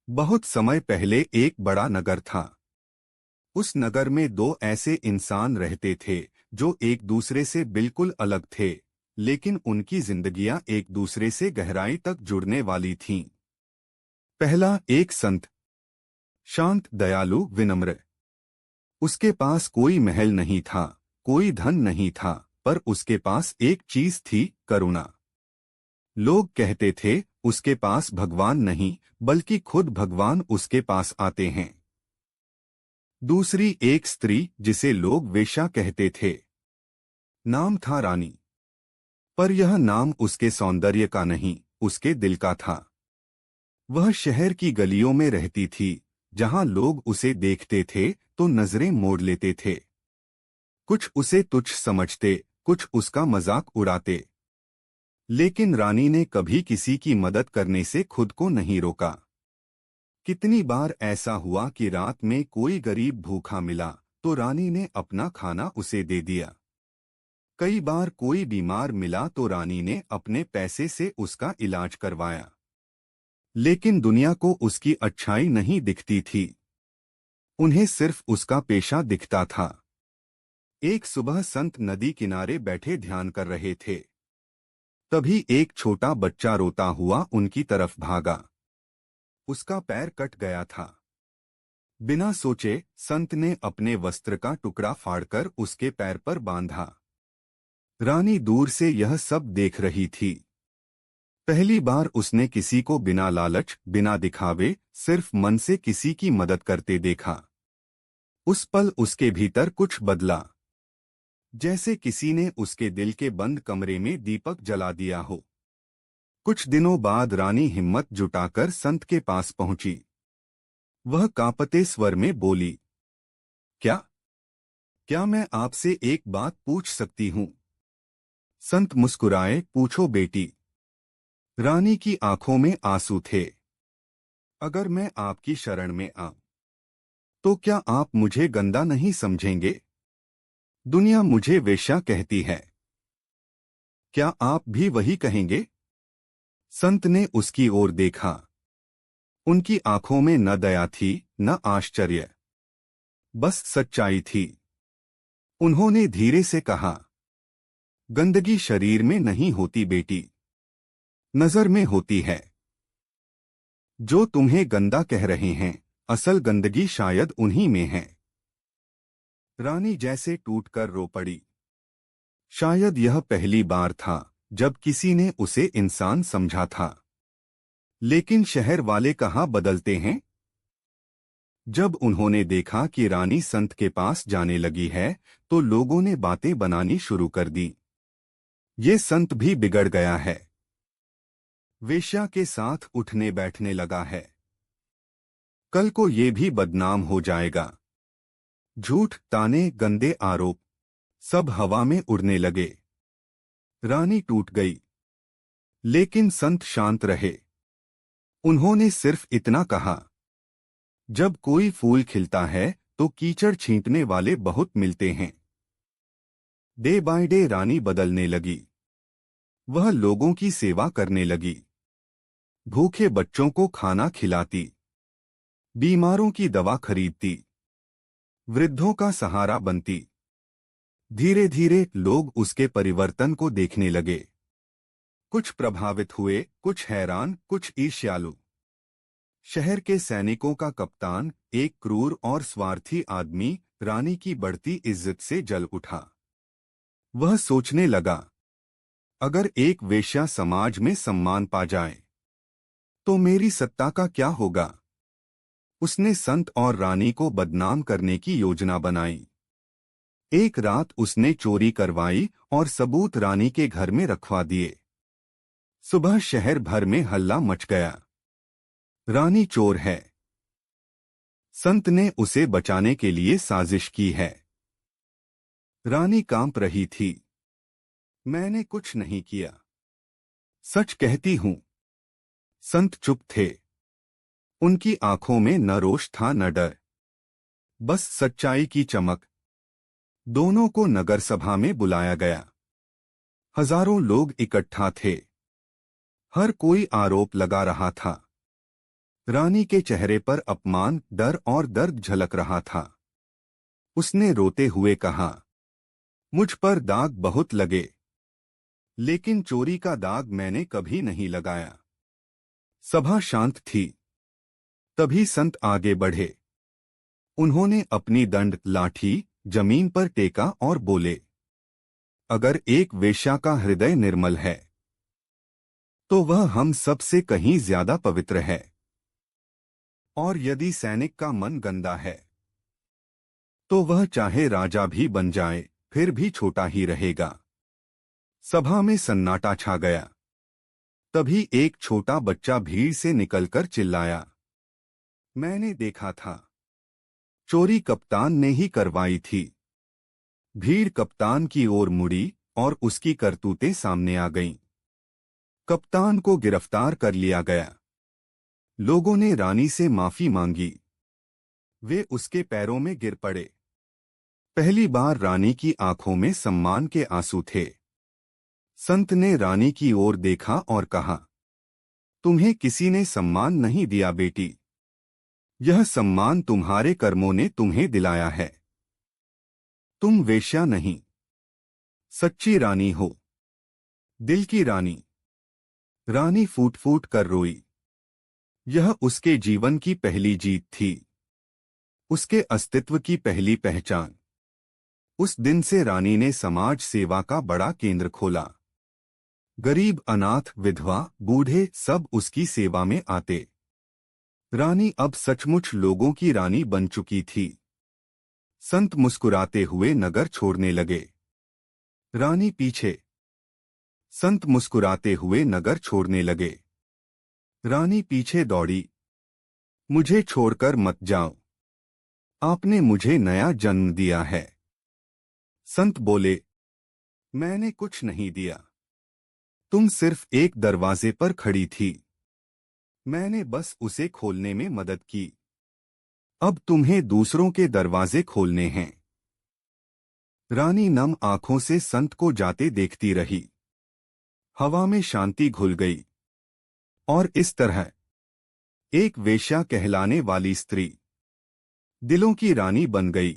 बहुत समय पहले एक बड़ा नगर था। उस नगर में दो ऐसे इंसान रहते थे जो एक दूसरे से बिल्कुल अलग थे, लेकिन उनकी जिंदगियां एक दूसरे से गहराई तक जुड़ने वाली थीं। पहला एक संत, शांत, दयालु, विनम्र। उसके पास कोई महल नहीं था, कोई धन नहीं था, पर उसके पास एक चीज थी, करुणा। लोग कहते थे उसके पास भगवान नहीं, बल्कि खुद भगवान उसके पास आते हैं। दूसरी एक स्त्री जिसे लोग वेश्या कहते थे। नाम था रानी। पर यह नाम उसके सौंदर्य का नहीं, उसके दिल का था। वह शहर की गलियों में रहती थी, जहां लोग उसे देखते थे तो नजरें मोड़ लेते थे। कुछ उसे तुच्छ समझते, कुछ उसका मजाक उड़ाते। लेकिन रानी ने कभी किसी की मदद करने से खुद को नहीं रोका। कितनी बार ऐसा हुआ कि रात में कोई गरीब भूखा मिला तो रानी ने अपना खाना उसे दे दिया। कई बार कोई बीमार मिला तो रानी ने अपने पैसे से उसका इलाज करवाया। लेकिन दुनिया को उसकी अच्छाई नहीं दिखती थी। उन्हें सिर्फ उसका पेशा दिखता था। एक सुबह संत नदी किनारे बैठे ध्यान कर रहे थे। तभी एक छोटा बच्चा रोता हुआ उनकी तरफ भागा। उसका पैर कट गया था। बिना सोचे संत ने अपने वस्त्र का टुकड़ा फाड़कर उसके पैर पर बांधा। रानी दूर से यह सब देख रही थी। पहली बार उसने किसी को बिना लालच, बिना दिखावे, सिर्फ मन से किसी की मदद करते देखा। उस पल उसके भीतर कुछ बदला, जैसे किसी ने उसके दिल के बंद कमरे में दीपक जला दिया हो। कुछ दिनों बाद रानी हिम्मत जुटाकर संत के पास पहुंची। वह कांपते स्वर में बोली, क्या क्या मैं आपसे एक बात पूछ सकती हूँ? संत मुस्कुराए, पूछो बेटी। रानी की आंखों में आंसू थे। अगर मैं आपकी शरण में आऊं, तो क्या आप मुझे गंदा नहीं समझेंगे? दुनिया मुझे वेश्या कहती है। क्या आप भी वही कहेंगे? संत ने उसकी ओर देखा। उनकी आंखों में न दया थी, न आश्चर्य, बस सच्चाई थी। उन्होंने धीरे से कहा, गंदगी शरीर में नहीं होती बेटी, नजर में होती है। जो तुम्हें गंदा कह रहे हैं, असल गंदगी शायद उन्हीं में है। रानी जैसे टूटकर रो पड़ी। शायद यह पहली बार था जब किसी ने उसे इंसान समझा था। लेकिन शहर वाले कहाँ बदलते हैं? जब उन्होंने देखा कि रानी संत के पास जाने लगी है, तो लोगों ने बातें बनानी शुरू कर दी। ये संत भी बिगड़ गया है, वेश्या के साथ उठने बैठने लगा है, कल को ये भी बदनाम हो जाएगा। झूठ, ताने, गंदे आरोप, सब हवा में उड़ने लगे। रानी टूट गई। लेकिन संत शांत रहे। उन्होंने सिर्फ इतना कहा, जब कोई फूल खिलता है तो कीचड़ छींटने वाले बहुत मिलते हैं। डे बाय डे रानी बदलने लगी। वह लोगों की सेवा करने लगी। भूखे बच्चों को खाना खिलाती, बीमारों की दवा खरीदती, वृद्धों का सहारा बनती। धीरे धीरे लोग उसके परिवर्तन को देखने लगे। कुछ प्रभावित हुए, कुछ हैरान, कुछ ईर्ष्यालु। शहर के सैनिकों का कप्तान, एक क्रूर और स्वार्थी आदमी, रानी की बढ़ती इज्जत से जल उठा। वह सोचने लगा, अगर एक वेश्या समाज में सम्मान पा जाए, तो मेरी सत्ता का क्या होगा? उसने संत और रानी को बदनाम करने की योजना बनाई। एक रात उसने चोरी करवाई और सबूत रानी के घर में रखवा दिए। सुबह शहर भर में हल्ला मच गया, रानी चोर है, संत ने उसे बचाने के लिए साजिश की है। रानी कांप रही थी। मैंने कुछ नहीं किया, सच कहती हूं। संत चुप थे। उनकी आंखों में न रोष था न डर, बस सच्चाई की चमक। दोनों को नगर सभा में बुलाया गया। हजारों लोग इकट्ठा थे। हर कोई आरोप लगा रहा था। रानी के चेहरे पर अपमान, डर और दर्द झलक रहा था। उसने रोते हुए कहा, मुझ पर दाग बहुत लगे, लेकिन चोरी का दाग मैंने कभी नहीं लगाया। सभा शांत थी। तभी संत आगे बढ़े। उन्होंने अपनी दंड लाठी जमीन पर टेका और बोले, अगर एक वेश्या का हृदय निर्मल है तो वह हम सब से कहीं ज्यादा पवित्र है, और यदि सैनिक का मन गंदा है तो वह चाहे राजा भी बन जाए फिर भी छोटा ही रहेगा। सभा में सन्नाटा छा गया। तभी एक छोटा बच्चा भीड़ से निकलकर चिल्लाया, मैंने देखा था, चोरी कप्तान ने ही करवाई थी। भीड़ कप्तान की ओर मुड़ी और उसकी करतूतें सामने आ गईं। कप्तान को गिरफ्तार कर लिया गया। लोगों ने रानी से माफी मांगी। वे उसके पैरों में गिर पड़े। पहली बार रानी की आंखों में सम्मान के आंसू थे। संत ने रानी की ओर देखा और कहा, तुम्हें किसी ने सम्मान नहीं दिया बेटी, यह सम्मान तुम्हारे कर्मों ने तुम्हें दिलाया है। तुम वेश्या नहीं, सच्ची रानी हो, दिल की रानी। रानी फूट फूट कर रोई। यह उसके जीवन की पहली जीत थी, उसके अस्तित्व की पहली पहचान। उस दिन से रानी ने समाज सेवा का बड़ा केंद्र खोला। गरीब, अनाथ, विधवा, बूढ़े सब उसकी सेवा में आते। रानी अब सचमुच लोगों की रानी बन चुकी थी। संत मुस्कुराते हुए नगर छोड़ने लगे। रानी पीछे। संत मुस्कुराते हुए नगर छोड़ने लगे। रानी पीछे दौड़ी, मुझे छोड़कर मत जाओ, आपने मुझे नया जन्म दिया है। संत बोले, मैंने कुछ नहीं दिया, तुम सिर्फ एक दरवाजे पर खड़ी थी, मैंने बस उसे खोलने में मदद की। अब तुम्हें दूसरों के दरवाजे खोलने हैं। रानी नम आंखों से संत को जाते देखती रही। हवा में शांति घुल गई। और इस तरह एक वेश्या कहलाने वाली स्त्री दिलों की रानी बन गई।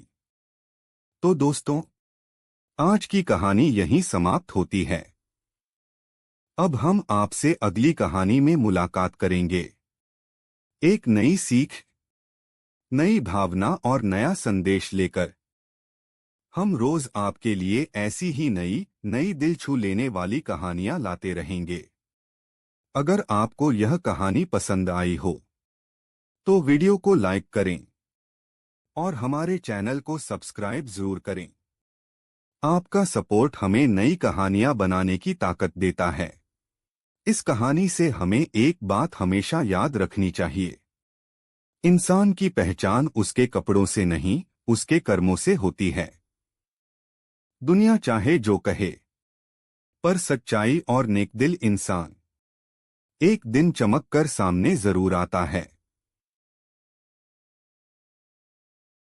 तो दोस्तों, आज की कहानी यहीं समाप्त होती है। अब हम आपसे अगली कहानी में मुलाकात करेंगे। एक नई सीख, नई भावना और नया संदेश लेकर हम रोज आपके लिए ऐसी ही नई दिल छू लेने वाली कहानियां लाते रहेंगे। अगर आपको यह कहानी पसंद आई हो तो वीडियो को लाइक करें और हमारे चैनल को सब्सक्राइब जरूर करें। आपका सपोर्ट हमें नई कहानियां बनाने की ताकत देता है। इस कहानी से हमें एक बात हमेशा याद रखनी चाहिए, इंसान की पहचान उसके कपड़ों से नहीं, उसके कर्मों से होती है। दुनिया चाहे जो कहे, पर सच्चाई और नेकदिल इंसान एक दिन चमक कर सामने जरूर आता है।